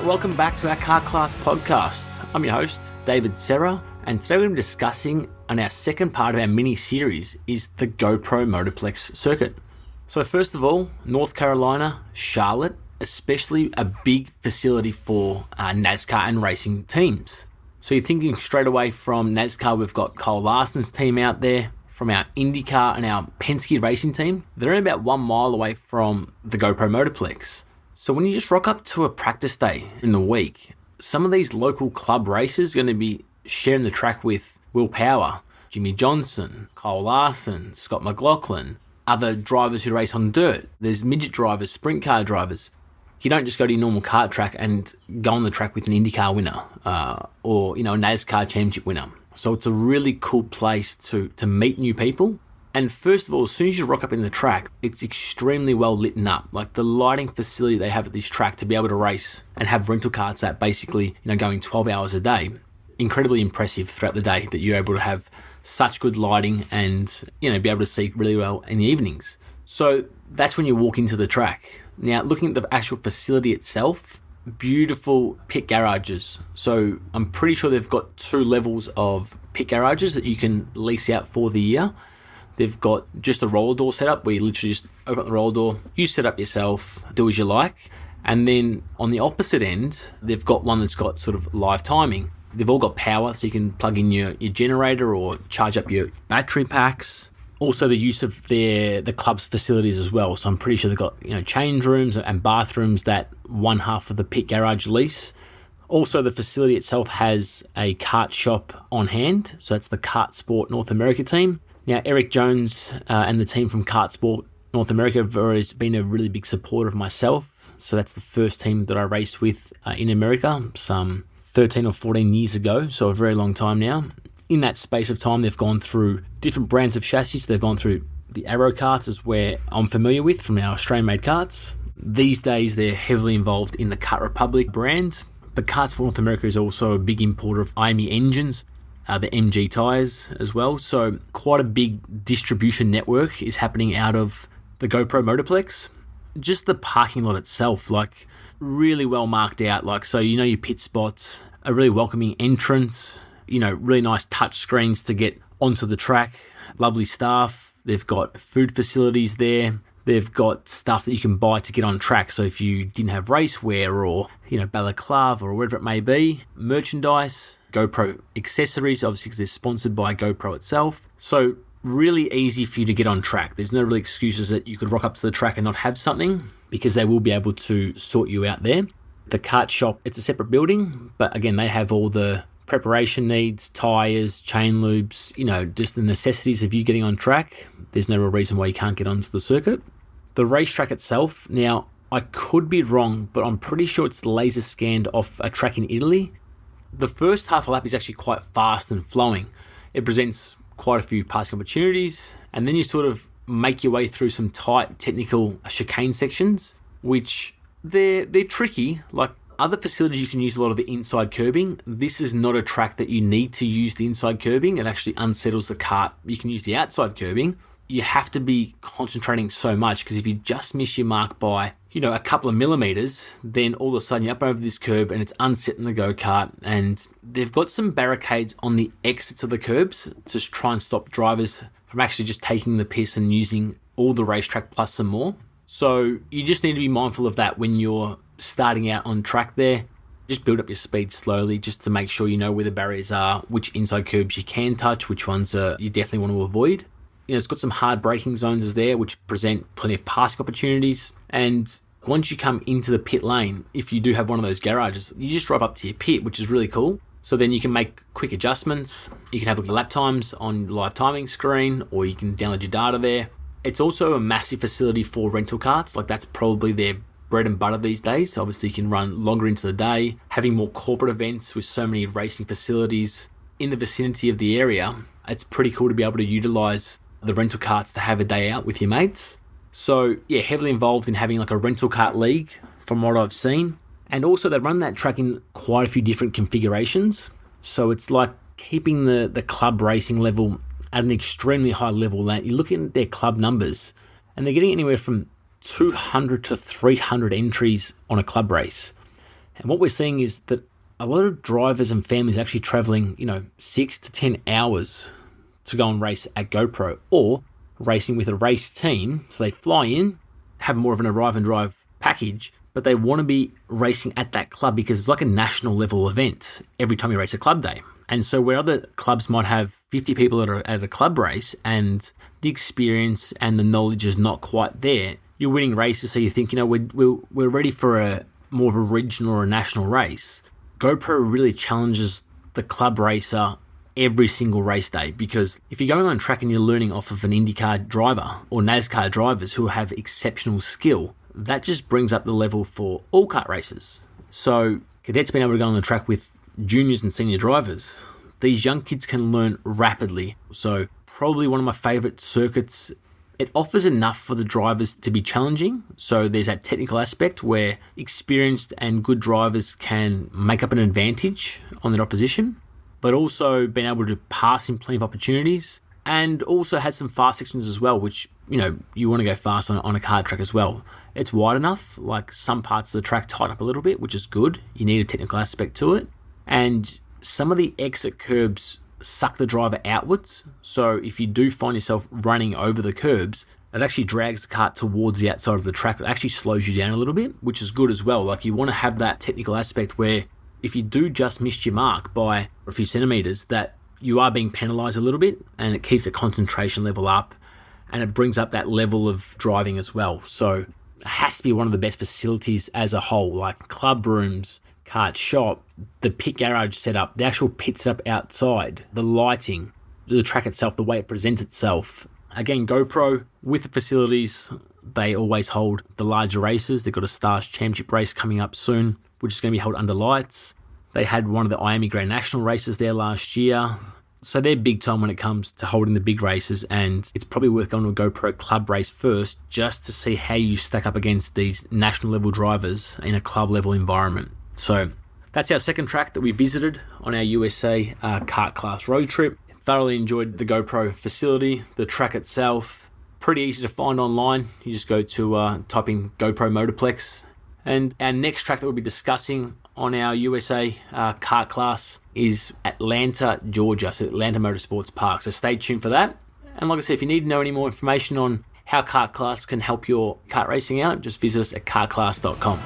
welcome back to our Car Class podcast. I'm your host, David Serra, and today we're going to be discussing on our second part of our mini-series is the GoPro Motorplex Circuit. So first of all, North Carolina, Charlotte, especially a big facility for NASCAR and racing teams. So you're thinking straight away from NASCAR, we've got Kyle Larson's team out there, from our Indy Car and our Penske Racing team. They're only about 1 mile away from the GoPro Motorplex. So when you just rock up to a practice day in the week, some of these local club races are going to be sharing the track with Will Power, Jimmie Johnson, Kyle Larson, Scott Mclaughlin, other drivers who race on dirt. There's midget drivers, sprint car drivers. You don't just go to your normal kart track and go on the track with an IndyCar winner or a NASCAR championship winner. So it's a really cool place to meet new people. And first of all, as soon as you rock up in the track, it's extremely well lit up. Like the lighting facility they have at this track to be able to race and have rental carts at basically, going 12 hours a day. Incredibly impressive throughout the day that you're able to have such good lighting and, be able to see really well in the evenings. So that's when you walk into the track. Now, looking at the actual facility itself, beautiful pit garages. So I'm pretty sure they've got 2 levels of pit garages that you can lease out for the year. They've got just a roller door setup where you literally just open up the roller door, you set up yourself, do as you like. And then on the opposite end, they've got one that's got sort of live timing. They've all got power, so you can plug in your generator or charge up your battery packs. Also the use of the club's facilities as well. So I'm pretty sure they've got change rooms and bathrooms that one half of the pit garage lease. Also the facility itself has a kart shop on hand. So that's the Kart Sport North America team. Now Eric Jones and the team from Kart Sport North America have always been a really big supporter of myself. So that's the first team that I raced with in America some 13 or 14 years ago. So a very long time now. In that space of time, they've gone through different brands of chassis. They've gone through the Arrow karts, is where I'm familiar with from our Australian-made karts. These days, they're heavily involved in the Kart Republic brand. But Kart Sport North America is also a big importer of IME engines, the MG tyres as well. So quite a big distribution network is happening out of the GoPro Motorplex. Just the parking lot itself, like really well marked out. So your pit spots, a really welcoming entrance, really nice touch screens to get onto the track, lovely staff. They've got food facilities there. They've got stuff that you can buy to get on track. So if you didn't have race wear or, balaclava or whatever it may be, merchandise, GoPro accessories, obviously because they're sponsored by GoPro itself. So really easy for you to get on track. There's no real excuses that you could rock up to the track and not have something because they will be able to sort you out there. The kart shop, it's a separate building, but again, they have all the preparation needs, tyres, chain lubes, just the necessities of you getting on track. There's no real reason why you can't get onto the circuit. The racetrack itself, now I could be wrong, but I'm pretty sure it's laser scanned off a track in Italy. The first half a lap is actually quite fast and flowing. It presents quite a few passing opportunities, and then you sort of make your way through some tight technical chicane sections, which they're tricky. Like other facilities, you can use a lot of the inside curbing. This is not a track that you need to use the inside curbing. It actually unsettles the kart. You can use the outside curbing. You have to be concentrating so much because if you just miss your mark by, a couple of millimeters, then all of a sudden you're up over this curb and it's unsetting the go-kart. And they've got some barricades on the exits of the curbs to try and stop drivers from actually just taking the piss and using all the racetrack plus some more. So you just need to be mindful of that when you're starting out on track there. Just build up your speed slowly just to make sure you know where the barriers are, which inside curbs you can touch, which ones you definitely want to avoid. It's got some hard braking zones there, which present plenty of passing opportunities. And once you come into the pit lane, if you do have one of those garages, you just drive up to your pit, which is really cool. So then you can make quick adjustments. You can have your lap times on live timing screen, or you can download your data there. It's also a massive facility for rental karts. Like that's probably their bread and butter these days. So obviously you can run longer into the day, having more corporate events with so many racing facilities in the vicinity of the area. It's pretty cool to be able to utilize the rental karts to have a day out with your mates. So yeah, heavily involved in having like a rental kart league from what I've seen. And also they run that track in quite a few different configurations. So it's like keeping the club racing level at an extremely high level. That you're looking at their club numbers and they're getting anywhere from 200 to 300 entries on a club race. And what we're seeing is that a lot of drivers and families are actually traveling, 6 to 10 hours to go and race at GoPro, or racing with a race team. So they fly in, have more of an arrive and drive package, but they want to be racing at that club because it's like a national level event every time you race a club day. And so where other clubs might have 50 people at a club race and the experience and the knowledge is not quite there, you're winning races, so you think, we're ready for a more of a regional or a national race. GoPro really challenges the club racer every single race day, because if you're going on track and you're learning off of an IndyCar driver or NASCAR drivers who have exceptional skill, that just brings up the level for all kart races. So cadets being able to go on the track with juniors and senior drivers, these young kids can learn rapidly. So probably one of my favorite circuits. It offers enough for the drivers to be challenging. So there's that technical aspect where experienced and good drivers can make up an advantage on their opposition, but also being able to pass in plenty of opportunities, and also has some fast sections as well, which, you want to go fast on a kart track as well. It's wide enough, like some parts of the track tighten up a little bit, which is good. You need a technical aspect to it. And some of the exit curbs suck the driver outwards. So if you do find yourself running over the curbs, it actually drags the kart towards the outside of the track. It actually slows you down a little bit, which is good as well. Like, you want to have that technical aspect where if you do just miss your mark by a few centimeters, that you are being penalized a little bit, and it keeps the concentration level up, and it brings up that level of driving as well. So it has to be one of the best facilities as a whole, like club rooms, kart shop, the pit garage setup, the actual pit setup outside, the lighting, the track itself, the way it presents itself. Again, GoPro, with the facilities, they always hold the larger races. They've got a Stars Championship race coming up soon, which is going to be held under lights. They had one of the Miami Grand National races there last year. So they're big time when it comes to holding the big races, and it's probably worth going to a GoPro club race first just to see how you stack up against these national level drivers in a club level environment. So that's our second track that we visited on our USA kart class road trip. Thoroughly enjoyed the GoPro facility, the track itself. Pretty easy to find online. You just go to type in GoPro Motorplex. And our next track that we'll be discussing on our USA kart class is Atlanta, Georgia, so Atlanta Motorsports Park. So stay tuned for that. And like I said, if you need to know any more information on how kart class can help your kart racing out, just visit us at kartclass.com.